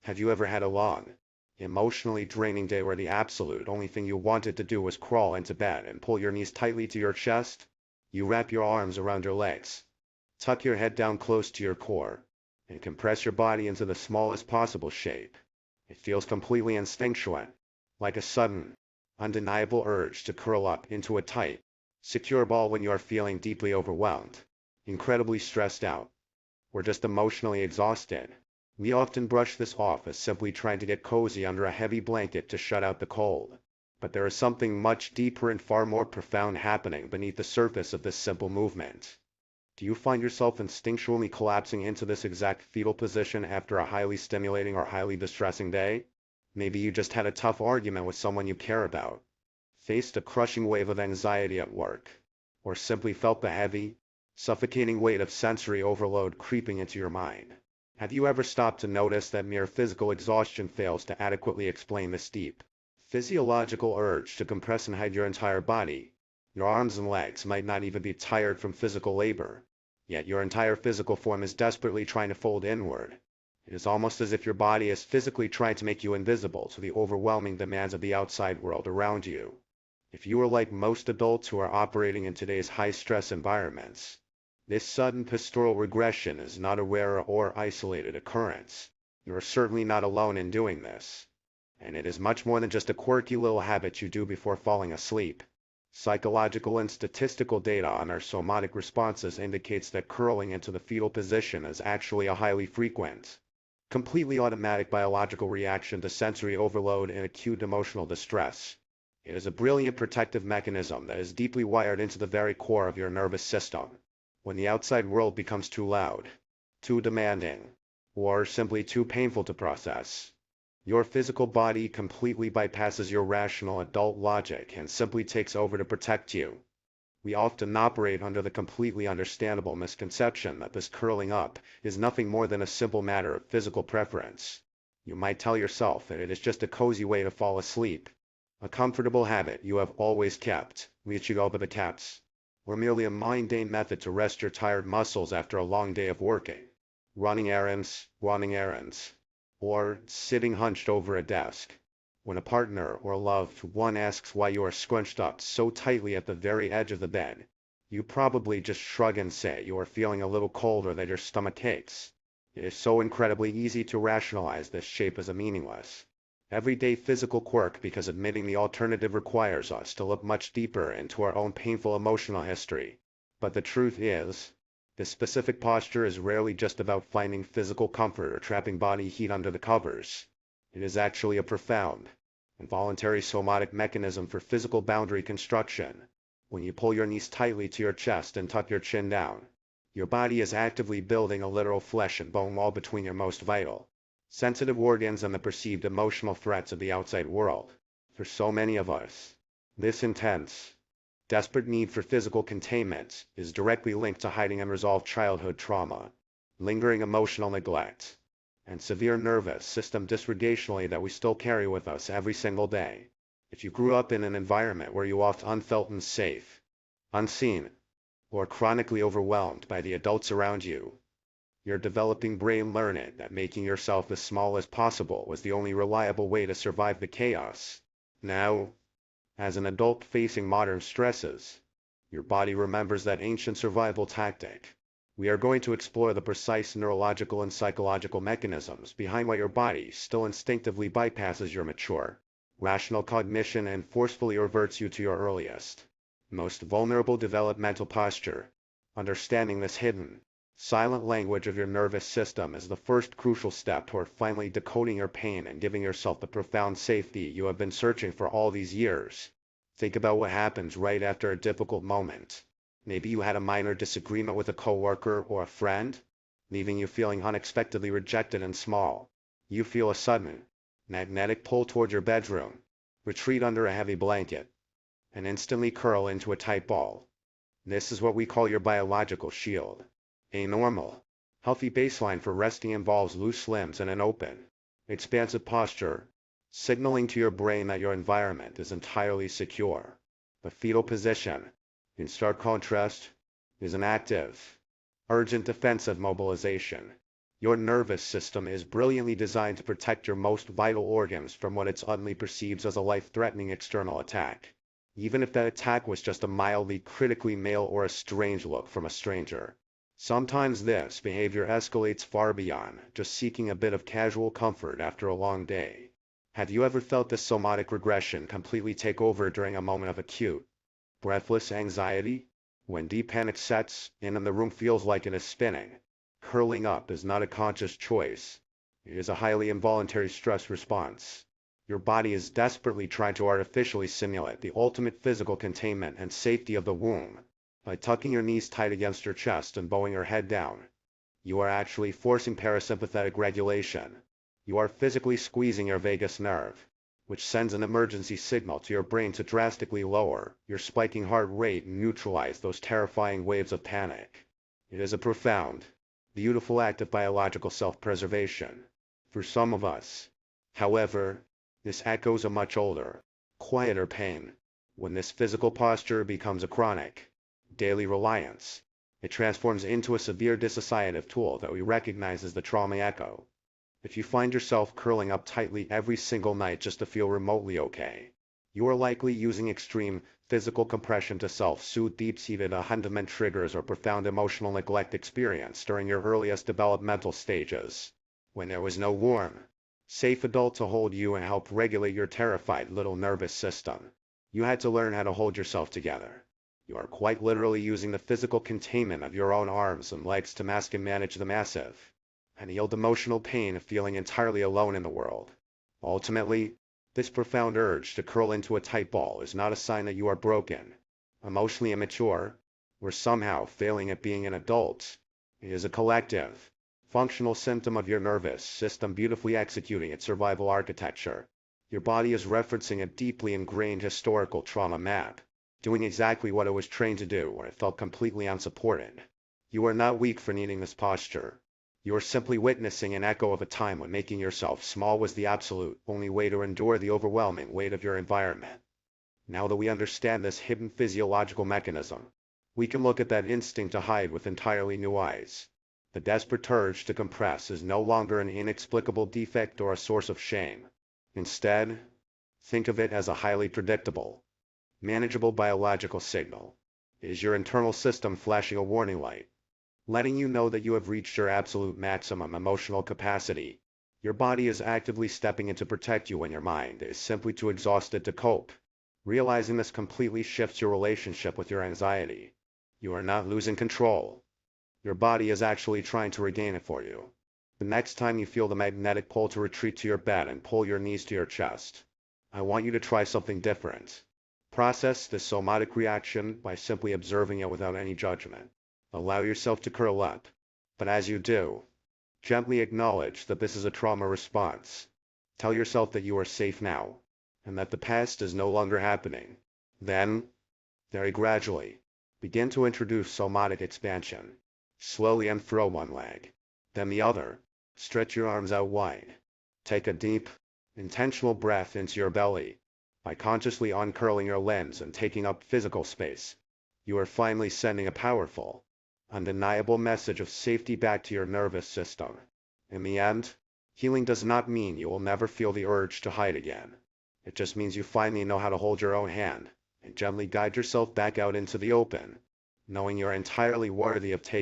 Have you ever had a long, emotionally draining day where the absolute only thing you wanted to do was crawl into bed and pull your knees tightly to your chest? You wrap your arms around your legs, tuck your head down close to your core, and compress your body into the smallest possible shape. It feels completely instinctual, like a sudden, undeniable urge to curl up into a tight, secure ball when you are feeling deeply overwhelmed, incredibly stressed out, or just emotionally exhausted. We often brush this off as simply trying to get cozy under a heavy blanket to shut out the cold. But there is something much deeper and far more profound happening beneath the surface of this simple movement. Do you find yourself instinctually collapsing into this exact fetal position after a highly stimulating or highly distressing day? Maybe you just had a tough argument with someone you care about, faced a crushing wave of anxiety at work, or simply felt the heavy, suffocating weight of sensory overload creeping into your mind. Have you ever stopped to notice that mere physical exhaustion fails to adequately explain this deep, physiological urge to compress and hide your entire body? Your arms and legs might not even be tired from physical labor, yet your entire physical form is desperately trying to fold inward. It is almost as if your body is physically trying to make you invisible to the overwhelming demands of the outside world around you. If you are like most adults who are operating in today's high-stress environments, this sudden postural regression is not a rare or isolated occurrence. You are certainly not alone in doing this. And it is much more than just a quirky little habit you do before falling asleep. Psychological and statistical data on our somatic responses indicates that curling into the fetal position is actually a highly frequent, completely automatic biological reaction to sensory overload and acute emotional distress. It is a brilliant protective mechanism that is deeply wired into the very core of your nervous system. When the outside world becomes too loud, too demanding, or simply too painful to process, your physical body completely bypasses your rational adult logic and simply takes over to protect you. We often operate under the completely understandable misconception that this curling up is nothing more than a simple matter of physical preference. You might tell yourself that it is just a cozy way to fall asleep, a comfortable habit you have always kept, reaching over the cats, or merely a mundane method to rest your tired muscles after a long day of working, running errands, or sitting hunched over a desk. When a partner or loved one asks why you are scrunched up so tightly at the very edge of the bed, you probably just shrug and say you are feeling a little cold or that your stomach aches. It is so incredibly easy to rationalize this shape as a meaningless, everyday physical quirk because admitting the alternative requires us to look much deeper into our own painful emotional history. But the truth is, this specific posture is rarely just about finding physical comfort or trapping body heat under the covers. It is actually a profound, involuntary somatic mechanism for physical boundary construction. When you pull your knees tightly to your chest and tuck your chin down, your body is actively building a literal flesh and bone wall between your most vital, sensitive organs and the perceived emotional threats of the outside world. For so many of us, this intense, desperate need for physical containment is directly linked to hiding unresolved childhood trauma, lingering emotional neglect, and severe nervous system dysregulation that we still carry with us every single day. If you grew up in an environment where you often felt unsafe, unseen, or chronically overwhelmed by the adults around you, your developing brain learned that making yourself as small as possible was the only reliable way to survive the chaos. Now, as an adult facing modern stresses, your body remembers that ancient survival tactic. We are going to explore the precise neurological and psychological mechanisms behind why your body still instinctively bypasses your mature, rational cognition and forcefully reverts you to your earliest, most vulnerable developmental posture. Understanding this hidden, silent language of your nervous system is the first crucial step toward finally decoding your pain and giving yourself the profound safety you have been searching for all these years. Think about what happens right after a difficult moment. Maybe you had a minor disagreement with a coworker or a friend, leaving you feeling unexpectedly rejected and small. You feel a sudden, magnetic pull toward your bedroom, retreat under a heavy blanket, and instantly curl into a tight ball. This is what we call your biological shield. A normal, healthy baseline for resting involves loose limbs and an open, expansive posture, signaling to your brain that your environment is entirely secure. The fetal position, in stark contrast, is an active, urgent defensive mobilization. Your nervous system is brilliantly designed to protect your most vital organs from what it suddenly perceives as a life-threatening external attack, even if that attack was just a mildly critically male or a strange look from a stranger. Sometimes this behavior escalates far beyond just seeking a bit of casual comfort after a long day. Have you ever felt this somatic regression completely take over during a moment of acute, breathless anxiety? When deep panic sets in and the room feels like it is spinning, curling up is not a conscious choice. It is a highly involuntary stress response. Your body is desperately trying to artificially simulate the ultimate physical containment and safety of the womb. By tucking your knees tight against your chest and bowing your head down, you are actually forcing parasympathetic regulation. You are physically squeezing your vagus nerve, which sends an emergency signal to your brain to drastically lower your spiking heart rate and neutralize those terrifying waves of panic. It is a profound, beautiful act of biological self-preservation. For some of us, however, this echoes a much older, quieter pain. When this physical posture becomes a chronic, daily reliance, it transforms into a severe dissociative tool that we recognize as the trauma echo. If you find yourself curling up tightly every single night just to feel remotely okay, you are likely using extreme physical compression to self-soothe deep-seated abandonment triggers or profound emotional neglect experience during your earliest developmental stages, when there was no warm, safe adult to hold you and help regulate your terrified little nervous system. You had to learn how to hold yourself together. You are quite literally using the physical containment of your own arms and legs to mask and manage the massive, unhealed emotional pain of feeling entirely alone in the world. Ultimately, this profound urge to curl into a tight ball is not a sign that you are broken, emotionally immature, or somehow failing at being an adult. It is a collective, functional symptom of your nervous system beautifully executing its survival architecture. Your body is referencing a deeply ingrained historical trauma map, doing exactly what it was trained to do when it felt completely unsupported. You are not weak for needing this posture. You are simply witnessing an echo of a time when making yourself small was the absolute only way to endure the overwhelming weight of your environment. Now that we understand this hidden physiological mechanism, we can look at that instinct to hide with entirely new eyes. The desperate urge to compress is no longer an inexplicable defect or a source of shame. Instead, think of it as a highly predictable, manageable biological signal. It is your internal system flashing a warning light, letting you know that you have reached your absolute maximum emotional capacity. Your body is actively stepping in to protect you when your mind is simply too exhausted to cope. Realizing this completely shifts your relationship with your anxiety. You are not losing control. Your body is actually trying to regain it for you. The next time you feel the magnetic pull to retreat to your bed and pull your knees to your chest, I want you to try something different. Process this somatic reaction by simply observing it without any judgment. Allow yourself to curl up, but as you do, gently acknowledge that this is a trauma response. Tell yourself that you are safe now, and that the past is no longer happening. Then, very gradually, begin to introduce somatic expansion. Slowly unfurl one leg, then the other. Stretch your arms out wide. Take a deep, intentional breath into your belly. By consciously uncurling your limbs and taking up physical space, you are finally sending a powerful, undeniable message of safety back to your nervous system. In the end, healing does not mean you will never feel the urge to hide again. It just means you finally know how to hold your own hand and gently guide yourself back out into the open, knowing you're entirely worthy of taking